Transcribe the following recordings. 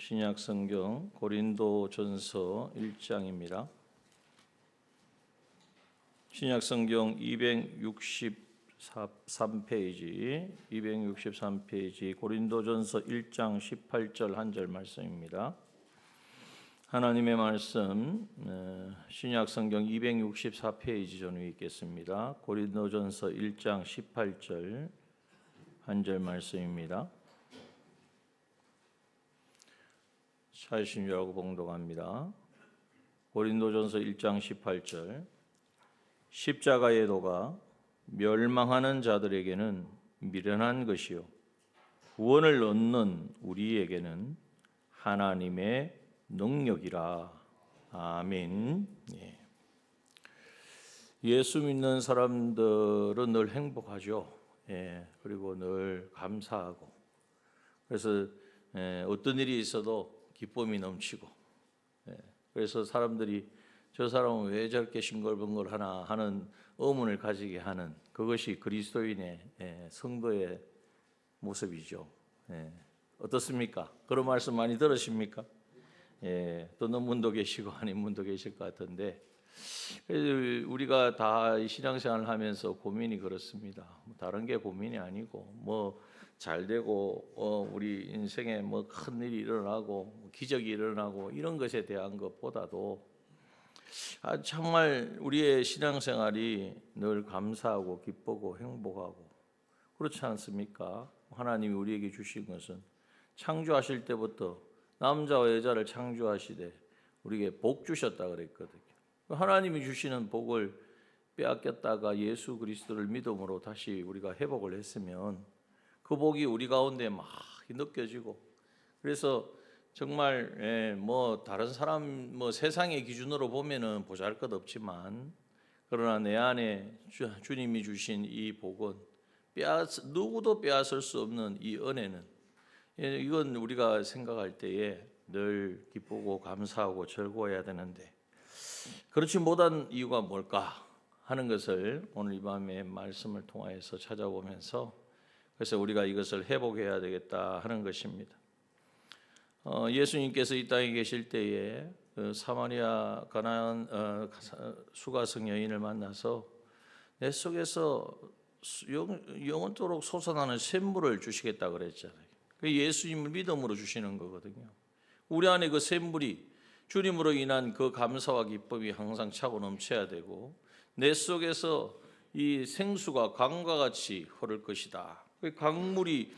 신약 성경 고린도전서 1장입니다. 신약 성경 263페이지 고린도전서 1장 18절 한 절 말씀입니다. 하나님의 말씀 신약 성경 264페이지 전후 읽겠습니다. 고린도전서 1장 18절 한 절 말씀입니다. 찾으신 줄 알고 봉독합니다. 고린도전서 1장 18절 십자가의 도가 멸망하는 자들에게는 미련한 것이요 구원을 얻는 우리에게는 하나님의 능력이라. 아멘. 예수 믿는 사람들은 늘 행복하죠. 그리고 늘 감사하고, 그래서 어떤 일이 있어도 기쁨이 넘치고, 그래서 사람들이 저 사람은 왜 저렇게 싱글벙글하나 하는 의문을 가지게 하는 그것이 그리스도인의 성도의 모습이죠. 어떻습니까? 그런 말씀 많이 들으십니까? 듣는 분도 계시고 아닌 분도 계실 것 같은데, 우리가 다 신앙생활을 하면서 고민이 그렇습니다. 다른 게 고민이 아니고 잘 되고 우리 인생에 큰 일이 일어나고 기적이 일어나고 이런 것에 대한 것보다도 정말 우리의 신앙생활이 늘 감사하고 기쁘고 행복하고 그렇지 않습니까? 하나님이 우리에게 주신 것은 창조하실 때부터 남자와 여자를 창조하시되 우리에게 복 주셨다 그랬거든요. 하나님이 주시는 복을 빼앗겼다가 예수 그리스도를 믿음으로 다시 우리가 회복을 했으면 그 복이 우리 가운데 막 느껴지고, 그래서 정말 다른 사람 세상의 기준으로 보면은 보잘것없지만, 그러나 내 안에 주님이 주신 이 복은 누구도 빼앗을 수 없는 이 은혜는, 이건 우리가 생각할 때에 늘 기쁘고 감사하고 즐거워해야 되는데 그렇지 못한 이유가 뭘까 하는 것을 오늘 이 밤에 말씀을 통하여서 찾아보면서, 그래서 우리가 이것을 회복해야 되겠다 하는 것입니다. 예수님께서 이 땅에 계실 때에 사마리아 가나안 수가성 여인을 만나서 내 속에서 영원토록 솟아나는 샘물을 주시겠다 그랬잖아요. 예수님을 믿음으로 주시는 거거든요. 우리 안에 그 샘물이 주님으로 인한 그 감사와 기쁨이 항상 차고 넘쳐야 되고, 내 속에서 이 생수가 강과 같이 흐를 것이다. 강물이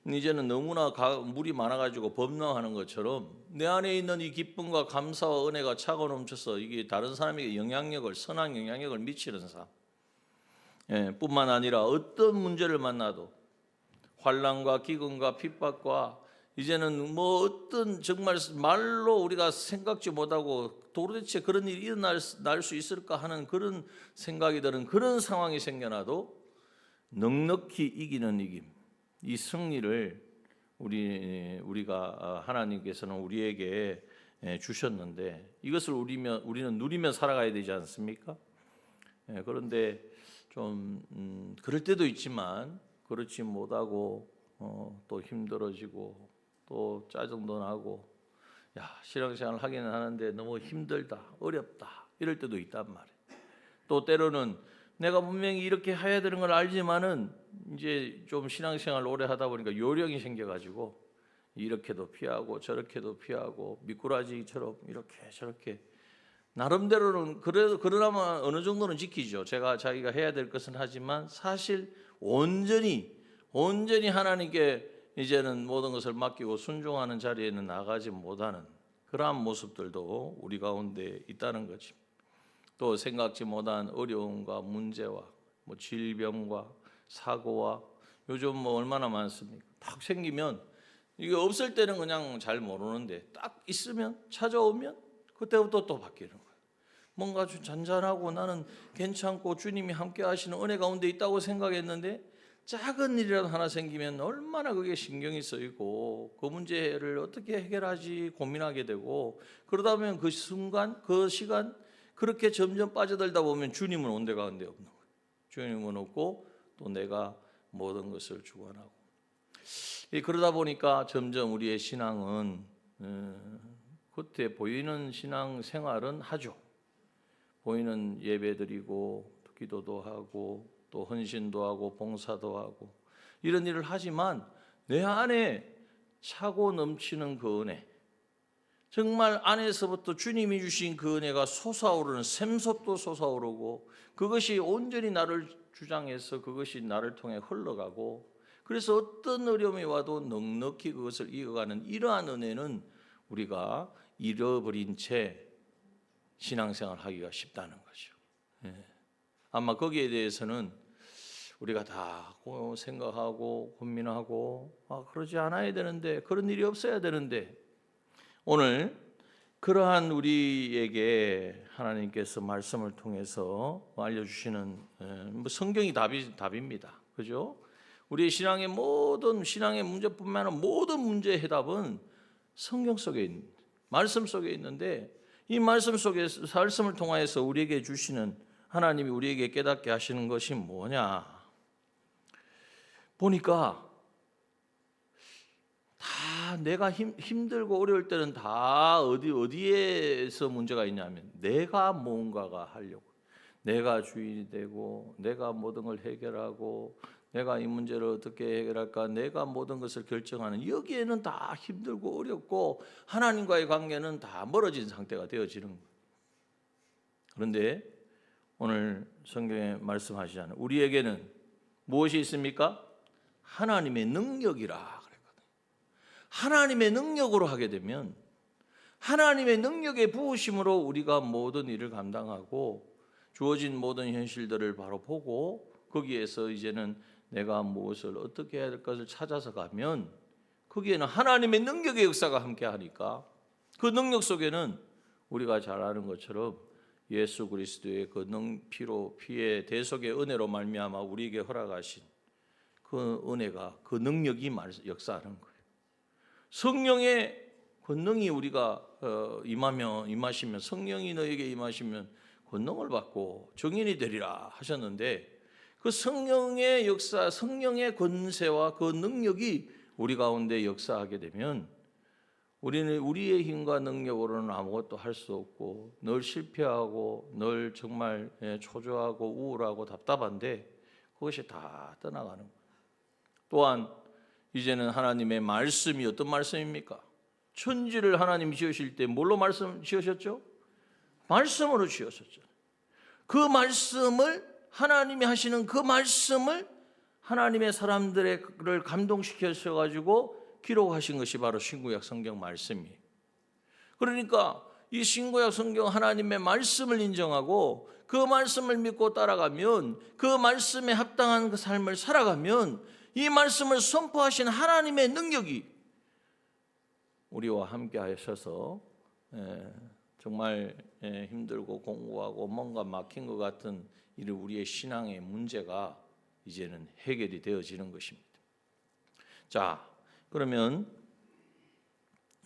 이제는 너무나 물이 많아가지고 범람하는 것처럼 내 안에 있는 이 기쁨과 감사와 은혜가 차고 넘쳐서 이게 다른 사람에게 선한 영향력을 미치는 삶. 뿐만 아니라 어떤 문제를 만나도 환난과 기근과 핍박과 이제는 어떤 정말 말로 우리가 생각지 못하고 도대체 그런 일이 일어날 수 있을까 하는 그런 생각이 드는 그런 상황이 생겨나도 넉넉히 이기는 이김, 이 승리를 우리가 하나님께서는 우리에게 주셨는데 이것을 우리는 누리며 살아가야 되지 않습니까? 그런데 좀 그럴 때도 있지만 그렇지 못하고 또 힘들어지고 또 짜증도 나고, 신앙생활을 하기는 하는데 너무 힘들다, 어렵다 이럴 때도 있단 말이에요. 또 때로는 내가 분명히 이렇게 해야 되는 걸 알지만은 이제 좀 신앙생활을 오래 하다 보니까 요령이 생겨가지고 이렇게도 피하고 저렇게도 피하고 미꾸라지처럼 이렇게 저렇게 나름대로는 그러나마 어느 정도는 지키죠. 자기가 해야 될 것은 하지만 사실 온전히 하나님께 이제는 모든 것을 맡기고 순종하는 자리에는 나가지 못하는 그러한 모습들도 우리 가운데 있다는 거지. 또 생각지 못한 어려움과 문제와 질병과 사고와 요즘 얼마나 많습니까? 딱 생기면 이게 없을 때는 그냥 잘 모르는데 딱 있으면 찾아오면 그때부터 또 바뀌는 거예요. 뭔가 좀 잔잔하고 나는 괜찮고 주님이 함께 하시는 은혜 가운데 있다고 생각했는데 작은 일이라도 하나 생기면 얼마나 그게 신경이 쓰이고 그 문제를 어떻게 해결하지 고민하게 되고, 그러다 보면 그 순간 그 시간 그렇게 점점 빠져들다 보면 주님은 온데 가운데 없는 거예요. 주님은 없고 또 내가 모든 것을 주관하고, 그러다 보니까 점점 우리의 신앙은 겉에 보이는 신앙 생활은 하죠. 보이는 예배드리고 기도도 하고 또 헌신도 하고 봉사도 하고 이런 일을 하지만 내 안에 차고 넘치는 그 은혜, 정말 안에서부터 주님이 주신 그 은혜가 솟아오르는 샘솟도 솟아오르고 그것이 온전히 나를 주장해서 그것이 나를 통해 흘러가고 그래서 어떤 어려움이 와도 넉넉히 그것을 이어가는 이러한 은혜는 우리가 잃어버린 채 신앙생활을 하기가 쉽다는 거죠. 아마 거기에 대해서는 우리가 다 생각하고 고민하고 그러지 않아야 되는데 그런 일이 없어야 되는데 오늘 그러한 우리에게 하나님께서 말씀을 통해서 알려주시는 성경이 답입니다. 그죠? 우리의 신앙의 문제뿐만 아니라 모든 문제의 해답은 성경 속에 있는 말씀 속에 있는데 이 말씀을 통하여서 우리에게 주시는 하나님이 우리에게 깨닫게 하시는 것이 뭐냐? 보니까 다 내가 힘들고 어려울 때는 다 어디에서 문제가 있냐면 내가 뭔가가 하려고 내가 주인이 되고 내가 모든 걸 해결하고 내가 이 문제를 어떻게 해결할까 내가 모든 것을 결정하는 여기에는 다 힘들고 어렵고 하나님과의 관계는 다 멀어진 상태가 되어지는 거예요. 그런데 오늘 성경에 말씀하시잖아요. 우리에게는 무엇이 있습니까? 하나님의 능력이라 그랬거든요. 하나님의 능력으로 하게 되면 하나님의 능력의 부으심으로 우리가 모든 일을 감당하고 주어진 모든 현실들을 바로 보고 거기에서 이제는 내가 무엇을 어떻게 해야 될 것을 찾아서 가면 거기에는 하나님의 능력의 역사가 함께 하니까 그 능력 속에는 우리가 잘 아는 것처럼 예수 그리스도의 그 피의 대속의 은혜로 말미암아 우리에게 허락하신 그 은혜가 그 능력이 역사하는 거예요. 성령의 권능이 우리가 임하시면 성령이 너에게 임하시면 권능을 받고 증인이 되리라 하셨는데 그 성령의 역사, 성령의 권세와 그 능력이 우리 가운데 역사하게 되면 우리는 우리의 힘과 능력으로는 아무것도 할 수 없고 늘 실패하고 늘 정말 초조하고 우울하고 답답한데 그것이 다 떠나가는 거예요. 또한 이제는 하나님의 말씀이 어떤 말씀입니까? 천지를 하나님이 지으실 때 뭘로 지으셨죠? 말씀으로 지으셨죠. 그 말씀을 하나님이 하시는 그 말씀을 하나님의 사람들을 감동시켜셔가지고 기록하신 것이 바로 신구약 성경 말씀이에요. 그러니까 이 신구약 성경 하나님의 말씀을 인정하고 그 말씀을 믿고 따라가면 그 말씀에 합당한 그 삶을 살아가면 이 말씀을 선포하신 하나님의 능력이 우리와 함께 하셔서 정말 힘들고 공고하고 뭔가 막힌 것 같은 이 우리의 신앙의 문제가 이제는 해결이 되어지는 것입니다. 자, 그러면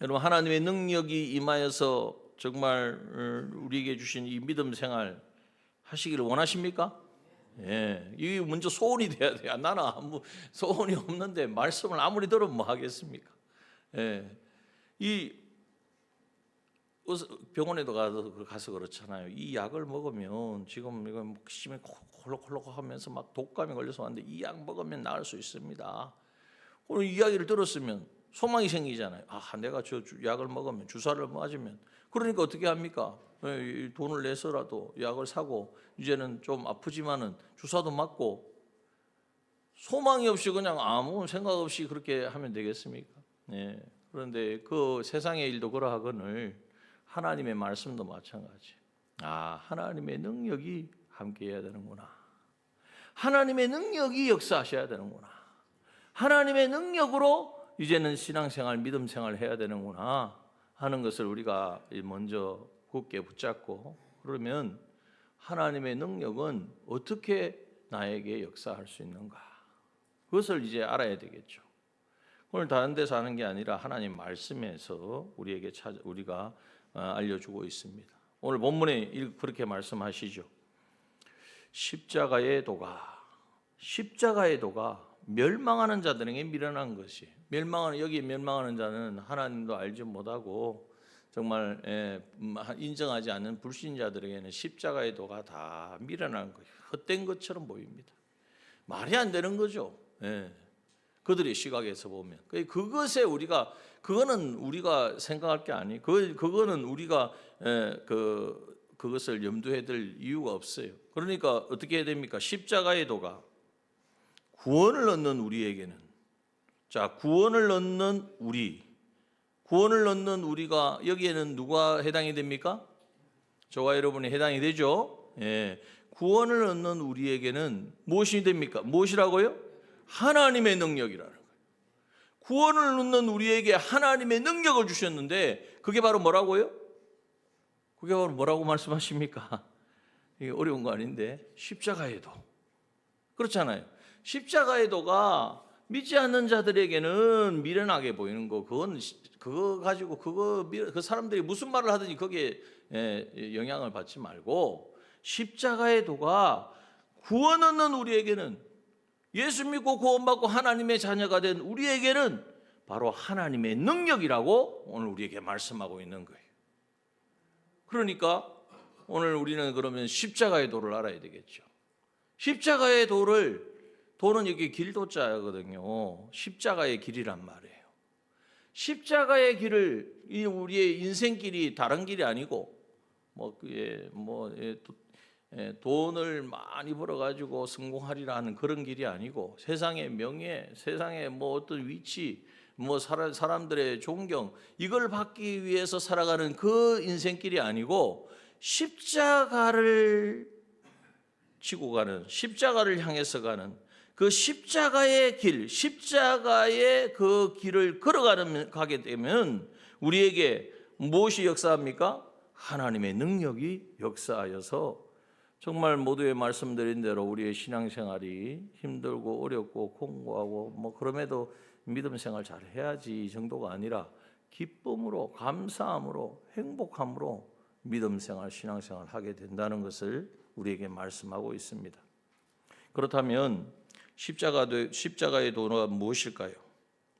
여러분 하나님의 능력이 임하여서 정말 우리에게 주신 이 믿음 생활 하시기를 원하십니까? 예, 이게 먼저 소원이 돼야 돼요. 나는 아무 소원이 없는데 말씀을 아무리 들으면 뭐 하겠습니까? 예, 이 병원에도 가서 그렇잖아요. 이 약을 먹으면 지금 이거 심히 콜록콜록 하면서 막 독감이 걸려서 왔는데 이 약 먹으면 나을 수 있습니다. 오늘 이야기를 들었으면 소망이 생기잖아요. 내가 저 약을 먹으면 주사를 맞으면 그러니까 어떻게 합니까? 돈을 내서라도 약을 사고 이제는 좀 아프지만은 주사도 맞고 소망이 없이 그냥 아무 생각 없이 그렇게 하면 되겠습니까? 네. 그런데 그 세상의 일도 그러하거늘 하나님의 말씀도 마찬가지. 하나님의 능력이 함께해야 되는구나. 하나님의 능력이 역사하셔야 되는구나. 하나님의 능력으로 이제는 신앙생활, 믿음생활을 해야 되는구나 하는 것을 우리가 먼저 굳게 붙잡고 그러면 하나님의 능력은 어떻게 나에게 역사할 수 있는가? 그것을 이제 알아야 되겠죠. 오늘 다른 데서 하는 게 아니라 하나님 말씀에서 우리가 알려주고 있습니다. 오늘 본문에 그렇게 말씀하시죠. 십자가의 도가 멸망하는 자들에게 미련한 것이. 여기에 멸망하는 자는 하나님도 알지 못하고 정말 인정하지 않는 불신자들에게는 십자가의 도가 다 미련한 거예요. 헛된 것처럼 보입니다. 말이 안 되는 거죠. 그들의 시각에서 보면. 그거는 우리가 생각할 게 아니에요. 그거는 우리가 그것을 염두에 둘 이유가 없어요. 그러니까 어떻게 해야 됩니까? 십자가의 도가 구원을 얻는 우리에게는, 자, 구원을 얻는 우리가 여기에는 누가 해당이 됩니까? 저와 여러분이 해당이 되죠. 구원을 얻는 우리에게는 무엇이 됩니까? 무엇이라고요? 하나님의 능력이라는 거예요. 구원을 얻는 우리에게 하나님의 능력을 주셨는데 그게 바로 뭐라고요? 그게 바로 뭐라고 말씀하십니까? 이게 어려운 거 아닌데 십자가의 도. 그렇잖아요. 십자가의 도가 믿지 않는 자들에게는 미련하게 보이는 거, 그거 가지고 그 사람들이 무슨 말을 하든지 거기에 영향을 받지 말고, 십자가의 도가 구원 얻는 우리에게는, 예수 믿고 구원받고 하나님의 자녀가 된 우리에게는 바로 하나님의 능력이라고 오늘 우리에게 말씀하고 있는 거예요. 그러니까 오늘 우리는 그러면 십자가의 도를 알아야 되겠죠. 십자가의 도는 여기 길도자거든요. 십자가의 길이란 말이에요. 십자가의 길을, 우리의 인생길이 다른 길이 아니고 돈을 많이 벌어가지고 성공하리라 하는 그런 길이 아니고, 세상의 명예, 세상의 어떤 위치, 사람들의 존경, 이걸 받기 위해서 살아가는 그 인생길이 아니고, 십자가를 지고 가는, 십자가를 향해서 가는 그 십자가의 길, 십자가의 그 길을 가게 되면 우리에게 무엇이 역사합니까? 하나님의 능력이 역사하여서 정말 모두에 말씀드린 대로 우리의 신앙생활이 힘들고 어렵고 공고하고 그럼에도 믿음 생활 잘 해야지 이 정도가 아니라 기쁨으로, 감사함으로, 행복함으로 믿음 생활, 신앙생활 하게 된다는 것을 우리에게 말씀하고 있습니다. 그렇다면 십자가의 도가 무엇일까요?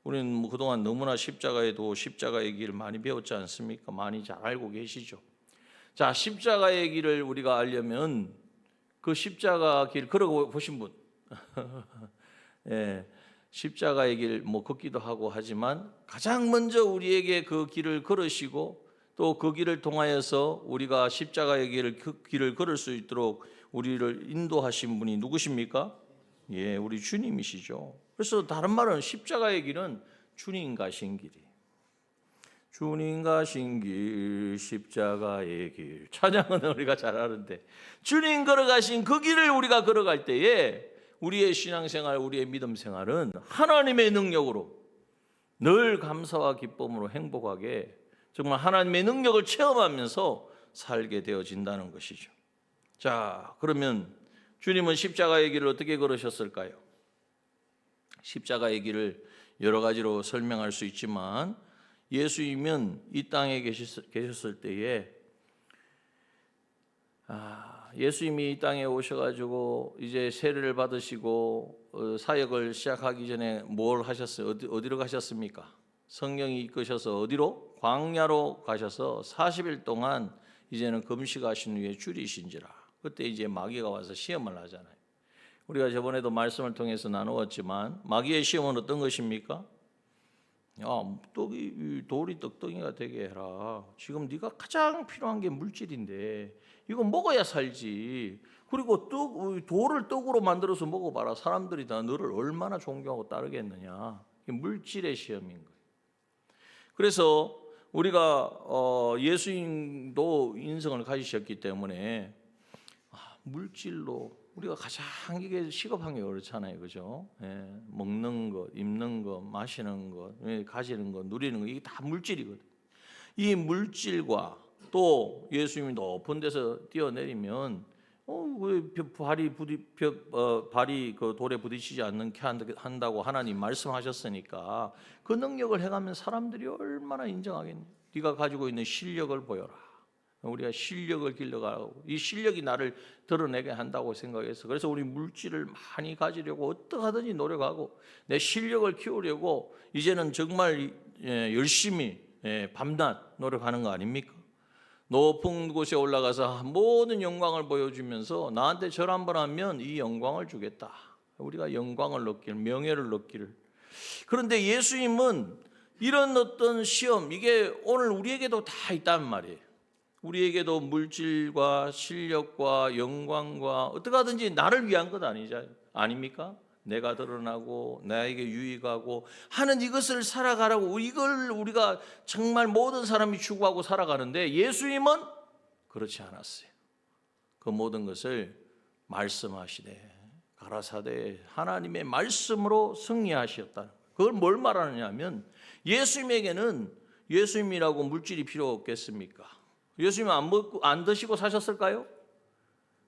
우리는 그동안 너무나 십자가의 도, 십자가의 길을 많이 배웠지 않습니까? 많이 잘 알고 계시죠. 자, 십자가의 길을 우리가 알려면 그 십자가 길 걸어 보신 분, 십자가의 길 걷기도 하고 하지만 가장 먼저 우리에게 그 길을 걸으시고 또 그 길을 통하여서 우리가 십자가의 길을 걸을 수 있도록 우리를 인도하신 분이 누구십니까? 우리 주님이시죠. 그래서 다른 말은 십자가의 길은 주님 가신 길이에요. 주님 가신 길, 십자가의 길. 찬양은 우리가 잘 아는데, 주님 걸어가신 그 길을 우리가 걸어갈 때에 우리의 신앙생활, 우리의 믿음 생활은 하나님의 능력으로 늘 감사와 기쁨으로 행복하게 정말 하나님의 능력을 체험하면서 살게 되어진다는 것이죠. 자, 그러면 주님은 십자가의 길을 어떻게 걸으셨을까요? 십자가의 길을 여러 가지로 설명할 수 있지만, 예수님은 이 땅에 계셨을 때에 예수님이 이 땅에 오셔가지고 이제 세례를 받으시고 사역을 시작하기 전에 뭘 하셨어요? 어디로 가셨습니까? 성령이 이끄셔서 어디로? 광야로 가셔서 40일 동안 이제는 금식하신 후에 줄이신지라. 그때 이제 마귀가 와서 시험을 하잖아요. 우리가 저번에도 말씀을 통해서 나누었지만 마귀의 시험은 어떤 것입니까? 돌이 떡덩이가 되게 해라. 지금 네가 가장 필요한 게 물질인데 이거 먹어야 살지. 그리고 돌을 떡으로 만들어서 먹어봐라. 사람들이 다 너를 얼마나 존경하고 따르겠느냐. 이게 물질의 시험인 거예요. 그래서 우리가 예수님도 인성을 가지셨기 때문에 물질로 우리가 가장 이게 시급한 게 그렇잖아요, 그죠? 먹는 것, 입는 것, 마시는 것, 가지는 것, 누리는 것, 이게 다 물질이거든. 이 물질과 또 예수님이 높은 데서 뛰어내리면 발이 그 돌에 부딪히지 않게 한다고 하나님 말씀하셨으니까 그 능력을 행하면 사람들이 얼마나 인정하겠니? 네가 가지고 있는 실력을 보여라. 우리가 실력을 길러가고 이 실력이 나를 드러내게 한다고 생각해서 그래서 우리 물질을 많이 가지려고 어떻게 하든지 노력하고 내 실력을 키우려고 이제는 정말 열심히 밤낮 노력하는 거 아닙니까? 높은 곳에 올라가서 모든 영광을 보여주면서 나한테 절 한번 하면 이 영광을 주겠다. 우리가 영광을 얻기를, 명예를 얻기를. 그런데 예수님은 이런 어떤 시험, 이게 오늘 우리에게도 다 있단 말이에요. 우리에게도 물질과 실력과 영광과 어떻게 하든지 나를 위한 것 아닙니까? 내가 드러나고 나에게 유익하고 하는 이것을 살아가라고 이걸 우리가 정말 모든 사람이 추구하고 살아가는데 예수님은 그렇지 않았어요. 그 모든 것을 말씀하시되 가라사대 하나님의 말씀으로 승리하셨다. 그걸 뭘 말하느냐 하면 예수님에게는 예수님이라고 물질이 필요 없겠습니까? 예수님은 안 먹고 안 드시고 사셨을까요?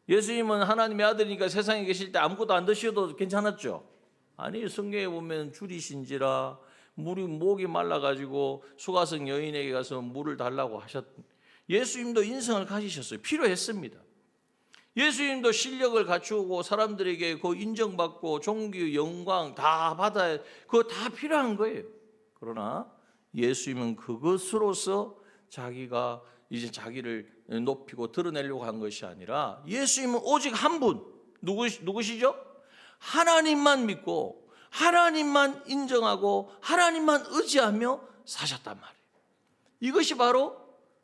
예수님은 하나님의 아들이니까 세상에 계실 때 아무것도 안 드셔도 괜찮았죠? 아니, 성경에 보면 줄이신지라 목이 말라가지고 수가성 여인에게 가서 물을 달라고 예수님도 인성을 가지셨어요. 필요했습니다. 예수님도 실력을 갖추고 사람들에게 그 인정받고 존귀, 영광 다 받아야 그거 다 필요한 거예요. 그러나 예수님은 그것으로서 자기가 이제 자기를 높이고 드러내려고 한 것이 아니라 예수님은 오직 한 분, 누구시죠? 하나님만 믿고 하나님만 인정하고 하나님만 의지하며 사셨단 말이에요. 이것이 바로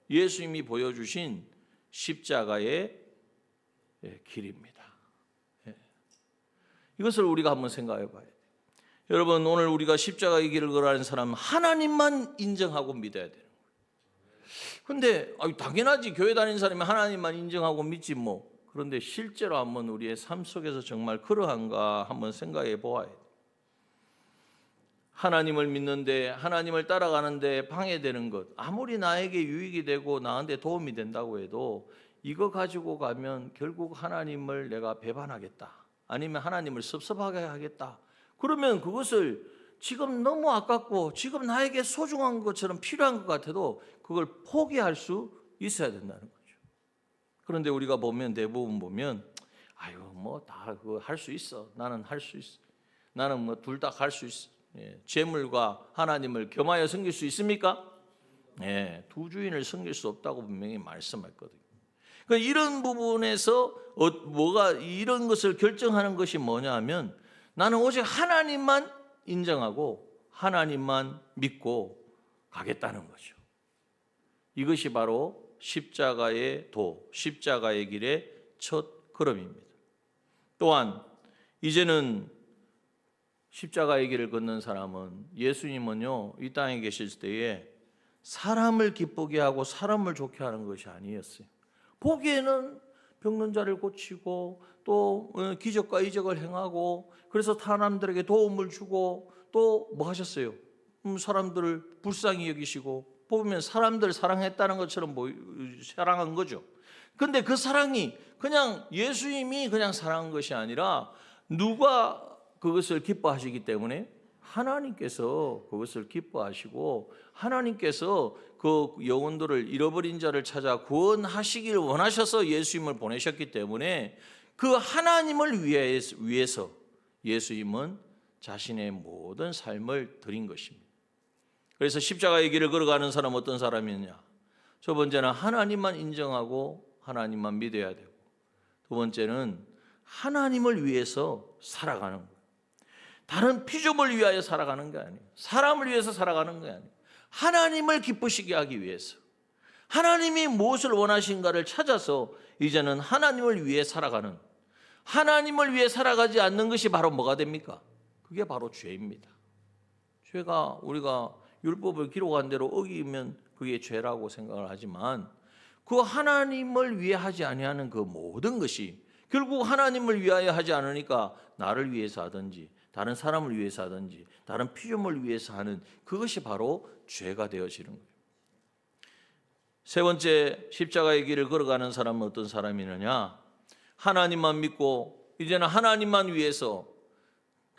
예수님이 보여주신 십자가의 길입니다. 이것을 우리가 한번 생각해 봐야 돼요. 여러분, 오늘 우리가 십자가의 길을 걸어가는 사람은 하나님만 인정하고 믿어야 돼요. 근데 당연하지, 교회 다니는 사람이 하나님만 인정하고 믿지 뭐. 그런데 실제로 한번 우리의 삶 속에서 정말 그러한가 한번 생각해 보아야 돼요. 하나님을 믿는데 하나님을 따라가는데 방해되는 것, 아무리 나에게 유익이 되고 나한테 도움이 된다고 해도 이거 가지고 가면 결국 하나님을 내가 배반하겠다, 아니면 하나님을 섭섭하게 하겠다, 그러면 그것을 지금 너무 아깝고 지금 나에게 소중한 것처럼 필요한 것 같아도 그걸 포기할 수 있어야 된다는 거죠. 그런데 우리가 보면 대부분 보면 뭐 다 그거 할 수 있어, 나는 할 수 있어, 나는 뭐 둘 다 할 수 있어. 재물과 하나님을 겸하여 섬길 수 있습니까? 두 주인을 섬길 수 없다고 분명히 말씀했거든요. 그러니까 이런 부분에서 뭐가 이런 것을 결정하는 것이 뭐냐 하면 나는 오직 하나님만 인정하고 하나님만 믿고 가겠다는 거죠. 이것이 바로 십자가의 십자가의 길의 첫 걸음입니다. 또한 이제는 십자가의 길을 걷는 사람은, 예수님은요 이 땅에 계실 때에 사람을 기쁘게 하고 사람을 좋게 하는 것이 아니었어요. 보기에는 병든 자를 고치고 또 기적과 이적을 행하고 그래서 사람들에게 도움을 주고 또 뭐 하셨어요? 사람들을 불쌍히 여기시고 보면 사람들 사랑했다는 것처럼 사랑한 거죠. 근데 그 사랑이 그냥 예수님이 그냥 사랑한 것이 아니라 누가 그것을 기뻐하시기 때문에 하나님께서 그것을 기뻐하시고 하나님께서 그 영혼들을 잃어버린 자를 찾아 구원하시길 원하셔서 예수님을 보내셨기 때문에 그 하나님을 위해서 예수님은 자신의 모든 삶을 드린 것입니다. 그래서 십자가의 길을 걸어가는 사람은 어떤 사람이냐? 첫 번째는 하나님만 인정하고 하나님만 믿어야 되고, 두 번째는 하나님을 위해서 살아가는 거예요. 다른 피조물 위하여 살아가는 게 아니에요. 사람을 위해서 살아가는 게 아니에요. 하나님을 기쁘시게 하기 위해서, 하나님이 무엇을 원하신가를 찾아서 이제는 하나님을 위해 살아가는, 하나님을 위해 살아가지 않는 것이 바로 뭐가 됩니까? 그게 바로 죄입니다. 죄가 우리가 율법을 기록한 대로 어기면 그게 죄라고 생각을 하지만 그 하나님을 위해 하지 아니하는 그 모든 것이 결국 하나님을 위하여 하지 않으니까 나를 위해서 하든지 다른 사람을 위해서 하든지 다른 피조물을 위해서 하는 그것이 바로 죄가 되어지는 거예요. 세 번째, 십자가의 길을 걸어가는 사람은 어떤 사람이느냐? 하나님만 믿고 이제는 하나님만 위해서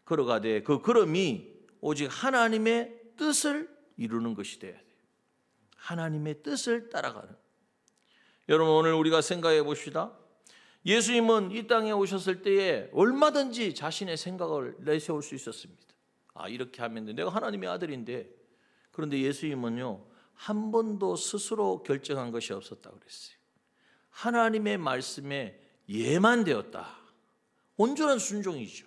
걸어가되 그 걸음이 오직 하나님의 뜻을 이루는 것이 돼야 돼요. 하나님의 뜻을 따라가는. 여러분, 오늘 우리가 생각해 봅시다. 예수님은 이 땅에 오셨을 때에 얼마든지 자신의 생각을 내세울 수 있었습니다. 이렇게 하면 돼. 내가 하나님의 아들인데. 그런데 예수님은요, 한 번도 스스로 결정한 것이 없었다고 그랬어요. 하나님의 말씀에 예만 되었다. 온전한 순종이죠.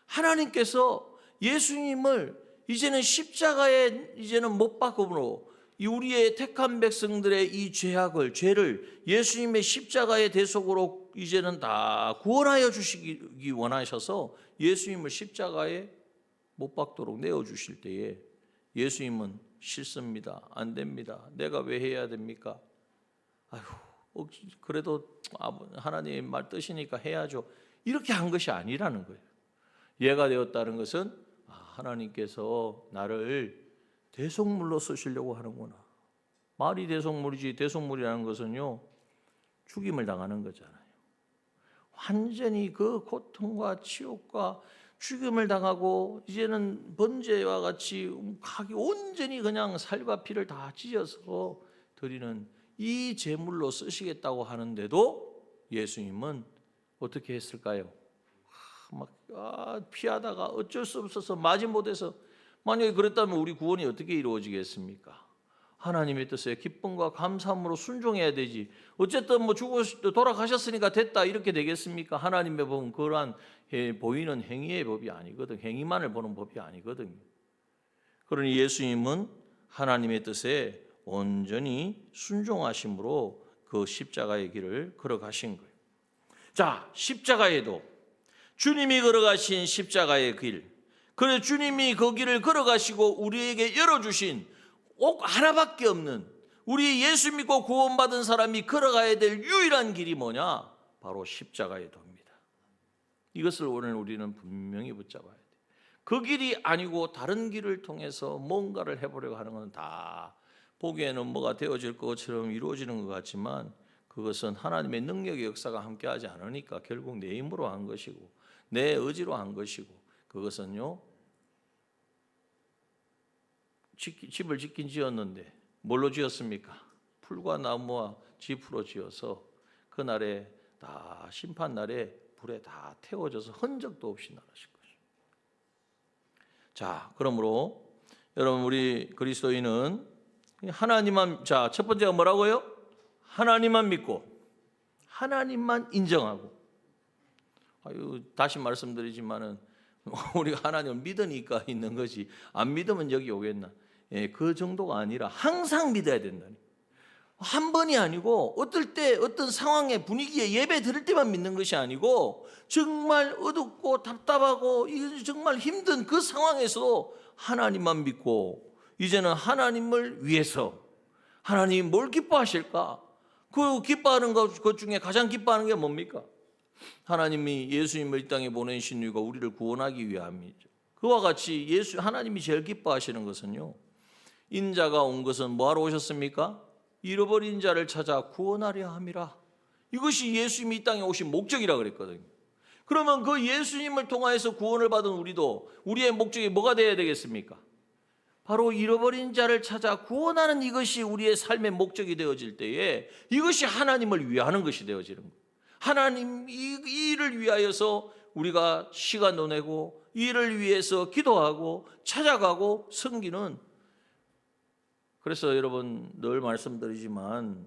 하나님께서 예수님을 이제는 십자가에 이제는 못 박음으로 우리의 택한 백성들의 이 죄를 예수님의 십자가의 대속으로 이제는 다 구원하여 주시기 원하셔서 예수님을 십자가에 못 박도록 내어주실 때에 예수님은 싫습니다. 안 됩니다. 내가 왜 해야 됩니까? 그래도 하나님의 말 뜻이니까 해야죠. 이렇게 한 것이 아니라는 거예요. 예가 되었다는 것은 하나님께서 나를 대속물로 쓰시려고 하는구나. 말이 대속물이지, 대속물이라는 것은요, 죽임을 당하는 거잖아요. 완전히 그 고통과 치욕과 죽임을 당하고 이제는 번제와 같이 온전히 그냥 살과 피를 다 찢어서 드리는 이 제물로 쓰시겠다고 하는데도 예수님은 어떻게 했을까요? 피하다가 어쩔 수 없어서 마지못해서, 만약에 그랬다면 우리 구원이 어떻게 이루어지겠습니까? 하나님의 뜻에 기쁨과 감사함으로 순종해야 되지. 어쨌든 돌아가셨으니까 됐다 이렇게 되겠습니까? 하나님의 법은 그러한 보이는 행위의 법이 아니거든. 행위만을 보는 법이 아니거든요. 그러니 예수님은 하나님의 뜻에 온전히 순종하심으로 그 십자가의 길을 걸어가신 거예요. 자, 십자가에도 주님이 걸어가신 십자가의 길, 그래 주님이 그 길을 걸어가시고 우리에게 열어주신 꼭 하나밖에 없는, 우리 예수 믿고 구원받은 사람이 걸어가야 될 유일한 길이 뭐냐? 바로 십자가의 도입니다. 이것을 오늘 우리는 분명히 붙잡아야 돼요. 그 길이 아니고 다른 길을 통해서 뭔가를 해보려고 하는 건 다 보기에는 뭐가 되어질 것처럼 이루어지는 것 같지만 그것은 하나님의 능력의 역사가 함께하지 않으니까 결국 내 힘으로 한 것이고 내 의지로 한 것이고, 그것은요, 집을 짓긴 지었는데 뭘로 지었습니까? 풀과 나무와 짚으로 지어서 그날에 다 심판날에 불에 다 태워져서 흔적도 없이 나가실 것입니다. 자, 그러므로 여러분, 우리 그리스도인은 하나님만, 자, 첫 번째가 뭐라고요? 하나님만 믿고 하나님만 인정하고. 다시 말씀드리지만은 우리가 하나님을 믿으니까 있는 거지, 안 믿으면 여기 오겠나? 그 정도가 아니라 항상 믿어야 된다니. 한 번이 아니고 어떨 때 어떤 상황에 분위기에 예배 드릴 때만 믿는 것이 아니고 정말 어둡고 답답하고 정말 힘든 그 상황에서 하나님만 믿고 이제는 하나님을 위해서 하나님이 뭘 기뻐하실까? 그 기뻐하는 것 중에 가장 기뻐하는 게 뭡니까? 하나님이 예수님을 이 땅에 보내신 이유가 우리를 구원하기 위함이죠. 그와 같이 하나님이 제일 기뻐하시는 것은요, 인자가 온 것은 뭐하러 오셨습니까? 잃어버린 자를 찾아 구원하려 함이라. 이것이 예수님이 이 땅에 오신 목적이라 그랬거든요. 그러면 그 예수님을 통하여서 구원을 받은 우리도 우리의 목적이 뭐가 되어야 되겠습니까? 바로 잃어버린 자를 찾아 구원하는 이것이 우리의 삶의 목적이 되어질 때에 이것이 하나님을 위하는 것이 되어지는 거예요. 하나님 이 일을 위하여서 우리가 시간도 내고 이 일을 위해서 기도하고 찾아가고 섬기는. 그래서 여러분 늘 말씀드리지만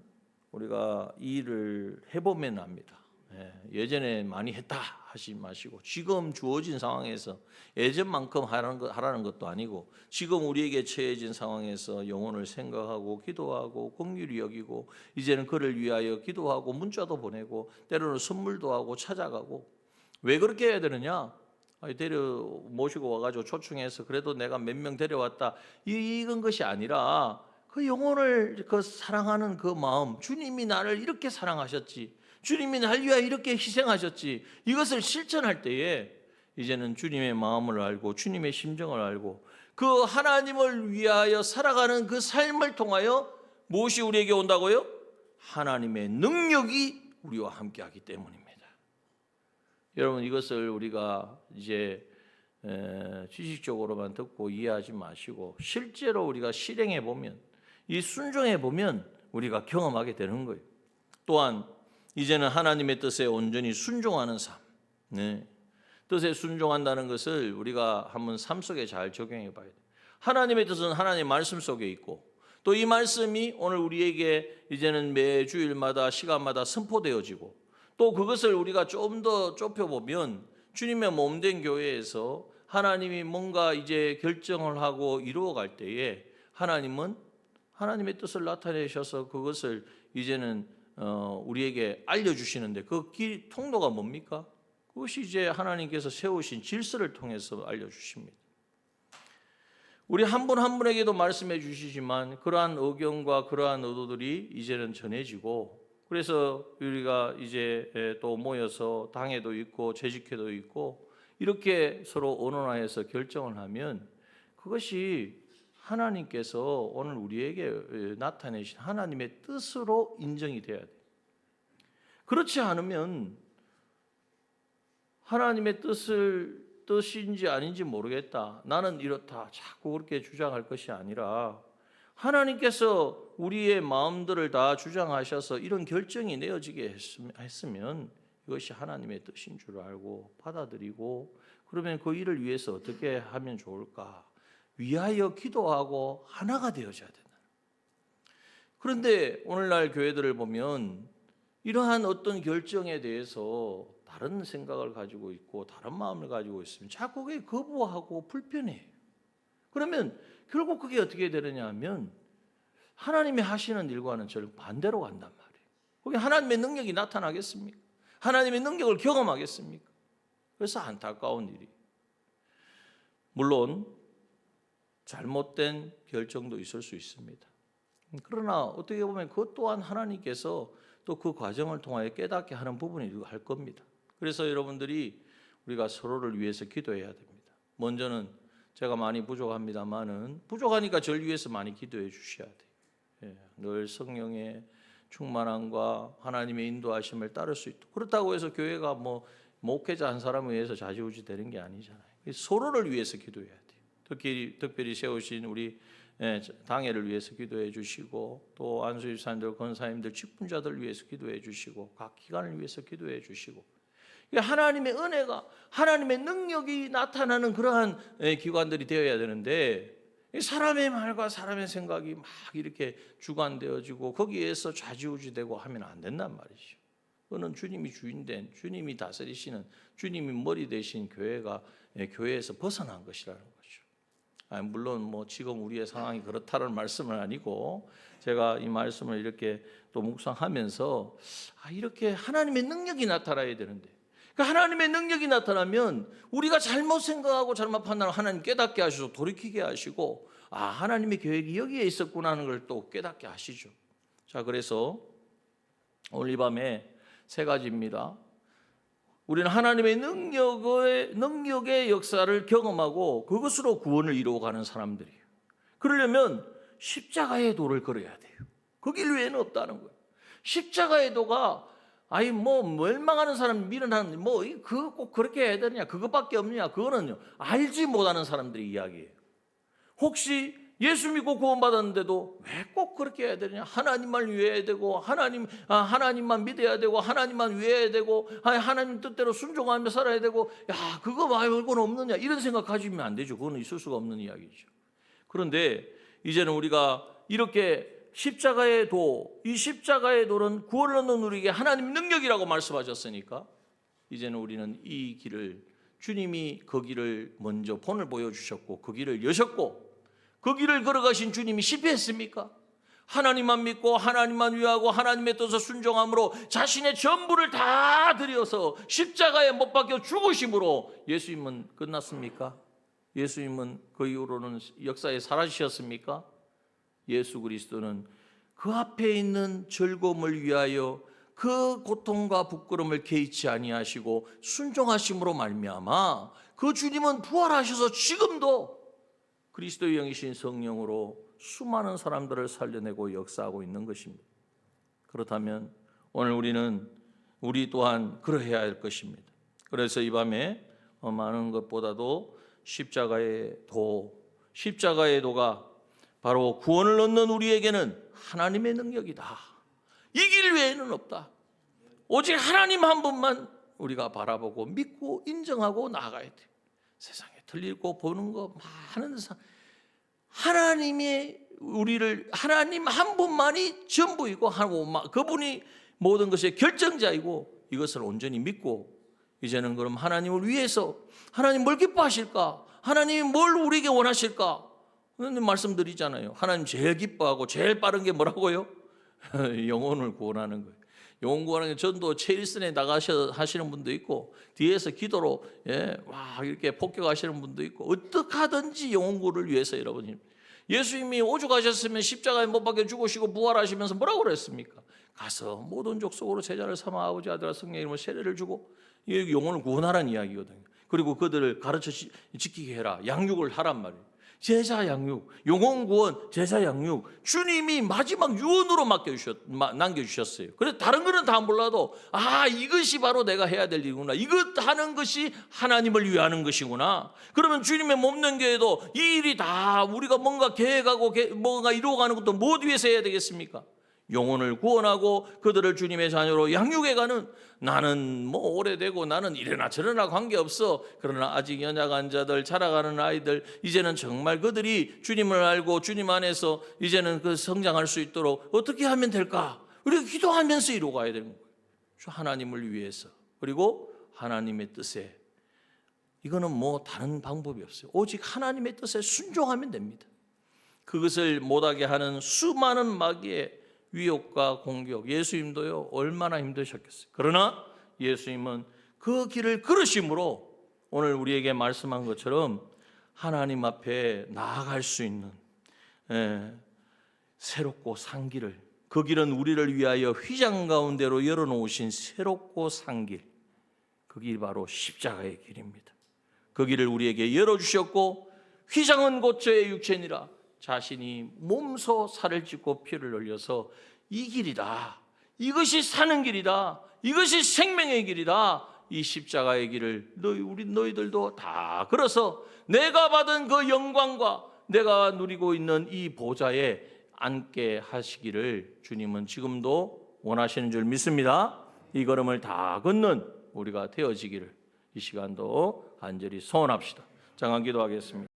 우리가 이 일을 해보면 압니다. 예전에 많이 했다 하지 마시고 지금 주어진 상황에서 예전만큼 하라는 것도 아니고 지금 우리에게 처해진 상황에서 영혼을 생각하고 기도하고 긍휼히 여기고 이제는 그를 위하여 기도하고 문자도 보내고 때로는 선물도 하고 찾아가고. 왜 그렇게 해야 되느냐? 모시고 와가지고 초청해서 그래도 내가 몇 명 데려왔다 이런 것이 아니라 그 영혼을 사랑하는 그 마음, 주님이 나를 이렇게 사랑하셨지, 주님이 날 위하여 이렇게 희생하셨지, 이것을 실천할 때에 이제는 주님의 마음을 알고 주님의 심정을 알고 그 하나님을 위하여 살아가는 그 삶을 통하여 무엇이 우리에게 온다고요? 하나님의 능력이 우리와 함께하기 때문입니다. 여러분, 이것을 우리가 이제 지식적으로만 듣고 이해하지 마시고 실제로 우리가 실행해 보면, 이 순종해 보면 우리가 경험하게 되는 거예요. 또한 이제는 하나님의 뜻에 온전히 순종하는 삶. 네. 뜻에 순종한다는 것을 우리가 한번 삶 속에 잘 적용해 봐야 돼요. 하나님의 뜻은 하나님의 말씀 속에 있고 또 이 말씀이 오늘 우리에게 이제는 매 주일마다 시간마다 선포되어지고 또 그것을 우리가 좀 더 좁혀보면 주님의 몸된 교회에서 하나님이 뭔가 이제 결정을 하고 이루어갈 때에 하나님은 하나님의 뜻을 나타내셔서 그것을 이제는 우리에게 알려주시는데 그 길 통로가 뭡니까? 그것이 이제 하나님께서 세우신 질서를 통해서 알려주십니다. 우리 한 분 한 분에게도 말씀해 주시지만 그러한 의견과 그러한 의도들이 이제는 전해지고 그래서 우리가 이제 또 모여서 당회도 있고 재직회도 있고 이렇게 서로 의논하여서 결정을 하면 그것이 하나님께서 오늘 우리에게 나타내신 하나님의 뜻으로 인정이 돼야 돼요. 그렇지 않으면 하나님의 뜻인지 아닌지 모르겠다. 나는 이렇다. 자꾸 그렇게 주장할 것이 아니라 하나님께서 우리의 마음들을 다 주장하셔서 이런 결정이 내어지게 했으면 이것이 하나님의 뜻인 줄 알고 받아들이고 그러면 그 일을 위해서 어떻게 하면 좋을까? 위하여 기도하고 하나가 되어져야 된다. 그런데 오늘날 교회들을 보면 이러한 어떤 결정에 대해서 다른 생각을 가지고 있고 다른 마음을 가지고 있으면 자꾸 그게 거부하고 불편해요. 그러면 결국 그게 어떻게 되느냐 하면 하나님이 하시는 일과는 절 반대로 간단 말이에요. 거기 하나님의 능력이 나타나겠습니까? 하나님의 능력을 경험하겠습니까? 그래서 안타까운 일이. 물론 잘못된 결정도 있을 수 있습니다. 그러나 어떻게 보면 그것 또한 하나님께서 또 그 과정을 통하여 깨닫게 하는 부분이 할 겁니다. 그래서 여러분들이 우리가 서로를 위해서 기도해야 됩니다. 먼저는 제가 많이 부족합니다만은 부족하니까 저를 위해서 많이 기도해 주셔야 돼요. 늘 성령의 충만함과 하나님의 인도하심을 따를 수 있도록. 그렇다고 해서 교회가 뭐 목회자 한 사람을 위해서 좌지우지 되는 게 아니잖아요. 서로를 위해서 기도해야 돼요. 특별히 세우신 우리 당회를 위해서 기도해 주시고 또 안수집사님들, 권사님들, 직분자들을 위해서 기도해 주시고 각 기관을 위해서 기도해 주시고 하나님의 은혜가 하나님의 능력이 나타나는 그러한 기관들이 되어야 되는데 사람의 말과 사람의 생각이 막 이렇게 주관되어지고 거기에서 좌지우지되고 하면 안 된단 말이죠. 그거는 주님이 주인된 주님이 다스리시는 주님이 머리 되신 교회에서 벗어난 것이라는 거죠. 물론 뭐 지금 우리의 상황이 그렇다는 말씀은 아니고 제가 이 말씀을 이렇게 또 묵상하면서 이렇게 하나님의 능력이 나타나야 되는데 하나님의 능력이 나타나면 우리가 잘못 생각하고 잘못 판단하고 하나님 깨닫게 하시고 돌이키게 하시고 하나님의 계획이 여기에 있었구나 하는 걸 또 깨닫게 하시죠. 자, 그래서 오늘 이 밤에 세 가지입니다. 우리는 하나님의 능력의 역사를 경험하고 그것으로 구원을 이루어가는 사람들이에요. 그러려면 십자가의 도를 걸어야 돼요. 그 길 외에는 없다는 거예요. 십자가의 도가 멸망하는 사람 밀어나는 그거 꼭 그렇게 해야 되느냐 그것밖에 없느냐 그거는요 알지 못하는 사람들의 이야기예요. 혹시 예수 믿고 구원받았는데도 왜 꼭 그렇게 해야 되느냐? 하나님만 위해야 되고 하나님만 믿어야 되고 하나님만 위해야 되고 하나님 뜻대로 순종하며 살아야 되고 그거 말고는 없느냐? 이런 생각 가지면 안 되죠. 그거는 있을 수가 없는 이야기죠. 그런데 이제는 우리가 이렇게 십자가의 도, 이 십자가의 도는 구원을 얻는 우리에게 하나님 능력이라고 말씀하셨으니까 이제는 우리는 이 길을 주님이 그 길을 먼저 본을 보여주셨고 그 길을 여셨고 그 길을 걸어가신 주님이 실패했습니까? 하나님만 믿고 하나님만 위하고 하나님의 뜻을 순종함으로 자신의 전부를 다 드려서 십자가에 못 박혀 죽으심으로 예수님은 끝났습니까? 예수님은 그 이후로는 역사에 사라지셨습니까? 예수 그리스도는 그 앞에 있는 즐거움을 위하여 그 고통과 부끄러움을 개의치 아니하시고 순종하심으로 말미암아 그 주님은 부활하셔서 지금도 그리스도의 영이신 성령으로 수많은 사람들을 살려내고 역사하고 있는 것입니다. 그렇다면 오늘 우리 또한 그러해야 할 것입니다. 그래서 이 밤에 많은 것보다도 십자가의 도가 바로 구원을 얻는 우리에게는 하나님의 능력이다. 이 길 외에는 없다. 오직 하나님 한 분만 우리가 바라보고 믿고 인정하고 나아가야 돼. 세상에 들리고 보는 거 많은 하나님 한 분만이 전부이고 그분이 모든 것의 결정자이고 이것을 온전히 믿고 이제는 그럼 하나님을 위해서 하나님 뭘 기뻐하실까? 하나님이 뭘 우리에게 원하실까? 그런 말씀드리잖아요. 하나님 제일 기뻐하고 제일 빠른 게 뭐라고요? 영혼을 구원하는 거예요. 영혼 구원하는 게 전도 체일선에 나가셔 하시는 분도 있고 뒤에서 기도로 막 이렇게 폭격하시는 분도 있고 어떻게 하든지 영혼 구원을 위해서 여러분 예수님이 오죽하셨으면 십자가에 못 박혀 죽으시고 부활하시면서 뭐라고 그랬습니까? 가서 모든 족속으로 제자를 삼아 아버지 아들과 성령의 이름으로 세례를 주고 이게 영혼을 구원하라는 이야기거든요. 그리고 그들을 가르쳐 지키게 해라. 양육을 하란 말이에요. 제자 양육, 영혼 구원, 제자 양육. 주님이 마지막 유언으로 남겨주셨어요. 그래서 다른 거는 다 몰라도 이것이 바로 내가 해야 될 일이구나. 이것 하는 것이 하나님을 위하는 것이구나. 그러면 주님의 몸된 교회도 이 일이 다 우리가 뭔가 계획하고 뭔가 이루어가는 것도 무엇 위해서 해야 되겠습니까? 영혼을 구원하고 그들을 주님의 자녀로 양육해가는 나는 오래되고 나는 이래나 저래나 관계없어. 그러나 아직 연약한 자들 자라가는 아이들 이제는 정말 그들이 주님을 알고 주님 안에서 이제는 그 성장할 수 있도록 어떻게 하면 될까? 우리가 기도하면서 이루어가야 되는 거예요. 하나님을 위해서 그리고 하나님의 뜻에 이거는 다른 방법이 없어요. 오직 하나님의 뜻에 순종하면 됩니다. 그것을 못하게 하는 수많은 마귀의 위협과 공격, 예수님도요 얼마나 힘드셨겠어요. 그러나 예수님은 그 길을 걸으심으로 오늘 우리에게 말씀한 것처럼 하나님 앞에 나아갈 수 있는 새롭고 산 길을, 그 길은 우리를 위하여 휘장 가운데로 열어놓으신 새롭고 산 길, 그 길이 바로 십자가의 길입니다. 그 길을 우리에게 열어주셨고 휘장은 곧 저의 육체니라. 자신이 몸소 살을 찢고 피를 흘려서 이 길이다. 이것이 사는 길이다. 이것이 생명의 길이다. 이 십자가의 길을 너희들도 다 걸어서 내가 받은 그 영광과 내가 누리고 있는 이 보좌에 앉게 하시기를 주님은 지금도 원하시는 줄 믿습니다. 이 걸음을 다 걷는 우리가 되어지기를 이 시간도 간절히 소원합시다. 장한 기도하겠습니다.